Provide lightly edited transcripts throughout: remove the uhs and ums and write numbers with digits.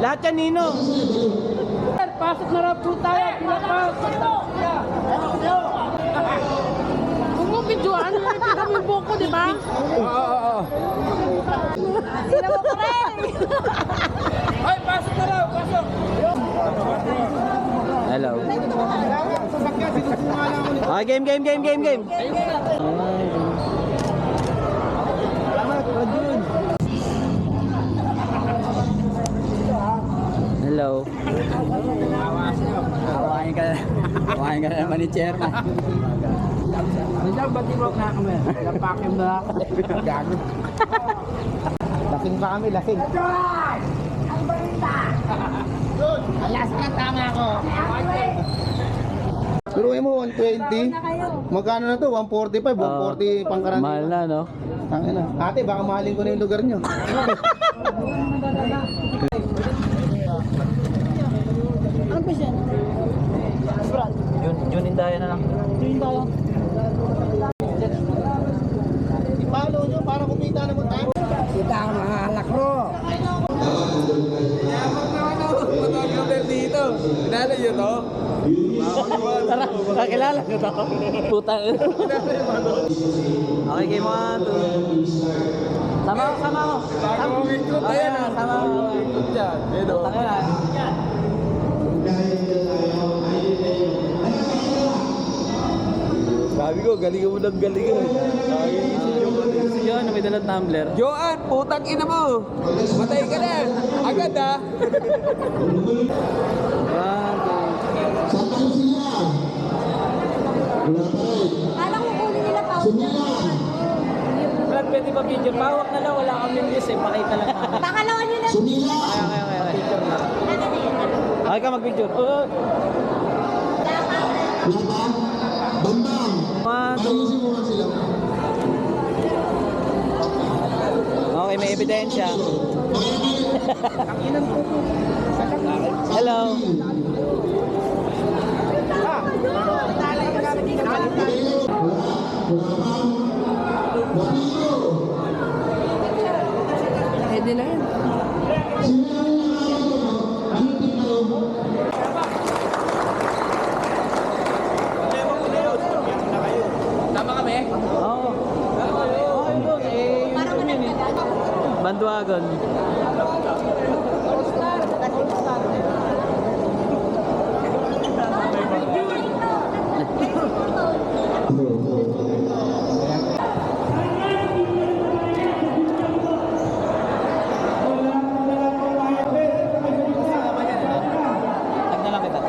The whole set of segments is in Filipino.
Lahat yan, Nino. Pasok na raw po tayo. Kung mo videoan, kami buko, di ba? Oo. Sino mo pa rin? Ay, pasok na raw, pasok. Hello. Okay, game. Hello. Kawain ka na naman ni Chairman. Nandiyan ba tinawag na kami? Napakim na ako. Gago. Lasing pa kami, lasing. Ang balita! Alas na tama ako. Pero mo 120. Magkano na to? 145, 140 pangkaraniwan. Mahal na, no? Tangina. Ate, baka mahalin ko na yung lugar nyo. Ano ba siya? Jun Indaya na lang. I-follow nyo para kumita naman tayo. Kita ang mga anak mo. Dito. Kinala nyo to? Tara, kakilala nyo to? Putang. Okay, game 1, 2. Sama ko. Sama ko. Putang na. Sabi ko, galing mo ng galing mo. Si Joan, may dalang tumbler. Joan, putang ina mo. Matay ka na. Agad ha. Alam mo kunin nila pa. Brad, pwede ba picture? Pawak na lang, wala kami list eh. Pakita lang namin. Pakalawan nyo na. Okay. Picture na. Okay ka mag-picture. Bambang. 1, 2. Ayusin mo nga sila. Okay, may ebidensya. Hello. Pwede na yun. Tama kami? Oo. Bandwagon. Tag na lang kita.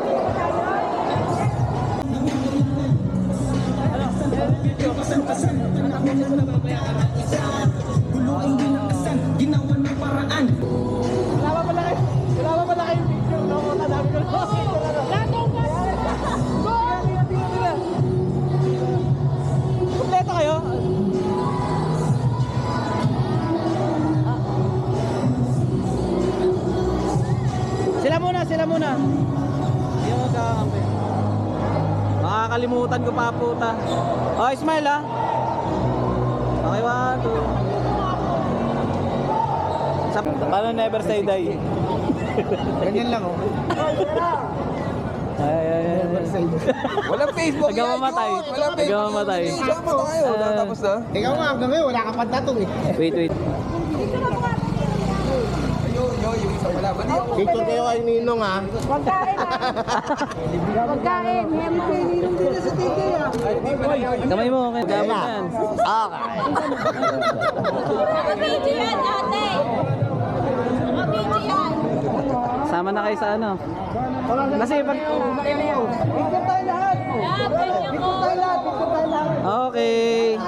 Wala pa kayong picture. No? Sabi ko lang. Kompleto kayo? Sila muna. Hindi mo magkakampi. Makakalimutan ko pa puta. Okay, smile ha. Okay, 1, 2. Paano never say die? Ganyan lang oh. Ay. Walang Facebook yan, Nagmamamatay. Jun. Walang Facebook. Nagmamamatay. Saan pa tayo? Tapos na? Ikaw nga, hanggang ngayon, wala ka pa tattoo eh. Wait. Yung isa wala. Picture kayo kay Ninong ha. Pagkain ha. Pagkain. Hempe. Ninong din sa TV ha. Kamay mo, okay. Gamit yan. Okay. Nakabidyo yan ate. Nakabidyo yan. Sama na kayo sa ano. Kasi pag... Picture tayo lahat. Picture tayo lahat. Okay.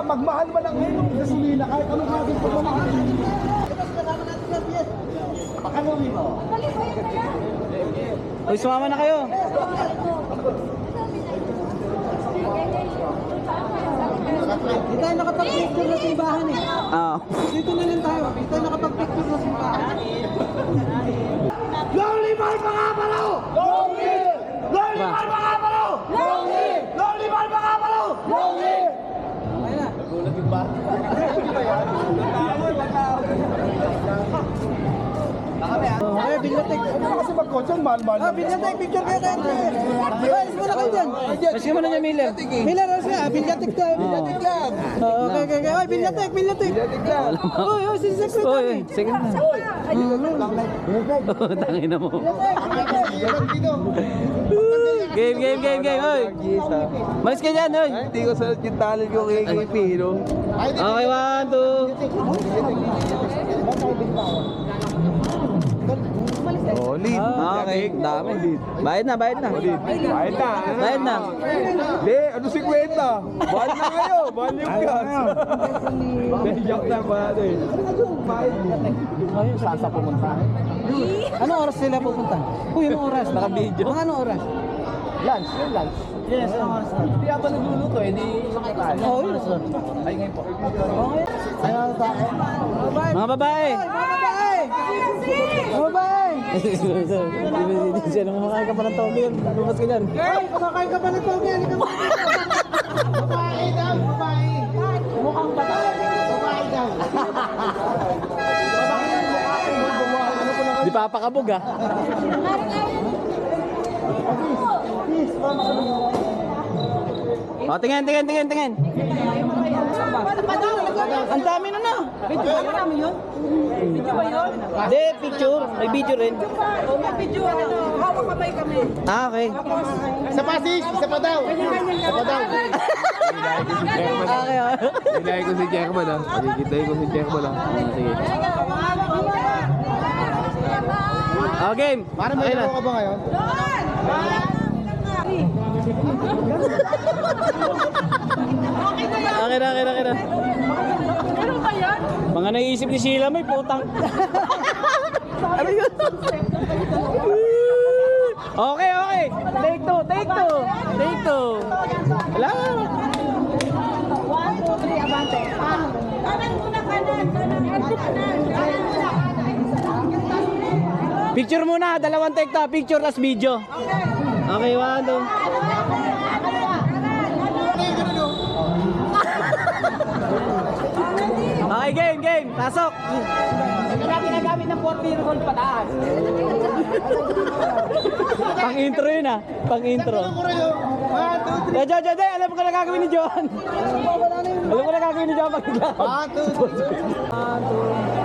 Magmahal ba ng ngayon ng gasolina kahit anong ating pagmamahal? Pakalumi mo. Uy, sumama na kayo. Hindi tayo nakapag-picture na simbahan eh. Oo. Dito na lang tayo. Hindi tayo nakapag-picture na simbahan. Lonely man mga palaw! Lonely! Lonely man mga palaw! Lonely! Lonely man mga palaw! Lonely! Ayun na. Bilyatek. Ano kasi mag-coach yan, mahal-mahal. Bilyatek, picture kayo kayo. Ayos mo na kayo dyan. Kasi mo na niya, Miller. Miller, ano siya? Bilyatek ka, bilyatek lang. Okay. Oy, bilyatek. Bilyatek lang. Oy, si secretary. Sige na. Tangin na mo. Game. Oy. Malis ka dyan, oy. Hindi ko salat yung talent ko kay Pino. Okay, 1, 2. Solid. Okay, dami. Bayad na. Bayad na. Bayad na. Hindi, ano 50? Bahal na kayo. Bahal yung gas. Joke na ba? Saan sa pumunta? Ano oras sila pupunta? Uy, anong oras? Naka-video. Mga anong oras? Lunch, yung lunch. Yes, anong oras na? Hindi ako nagluluto eh, di makakain. Oo, yun. Ay, ngayon po. Okay. Ano tayo? Mga babae. Babae! Hindi siya naman makakain ka pa ng toge yun. Lumabas ka dyan. Ay, kumakain ka pa ng toge. Halika mo. Babae daw, babae. Mukhang babae. Babae daw. Di papakabog ah. O, tingin. Ang dami na na. Video ba namin yun? Video ba yun? Hindi, picture. May video rin. May video, hawak kamay kami. Ah, okay. Isa pa sis, isa pa daw. Isa pa daw. Okay. Hinay ko si Jerman ah. Nakikitay ko si Jerman ah. Sige. Oh, game. Parang may laro ka ba ngayon? Okay na. Meron ba yan? Mga naisip ni Sheila, may putang. Ano yun? Okay. Take two. Wala. 1, 2, 3, abante. Kanan muna, kanan. Picture muna, dalawang take to. Picture tas video. Okay, 1, 2. Okay, game. Pasok. Natin nagamit ng 40 roll pataas. Pang intro yun ah. Pang intro. Alam ko na gagawin ni John. Alam ko na gagawin ni John pag naglakad. 1, 2, 3.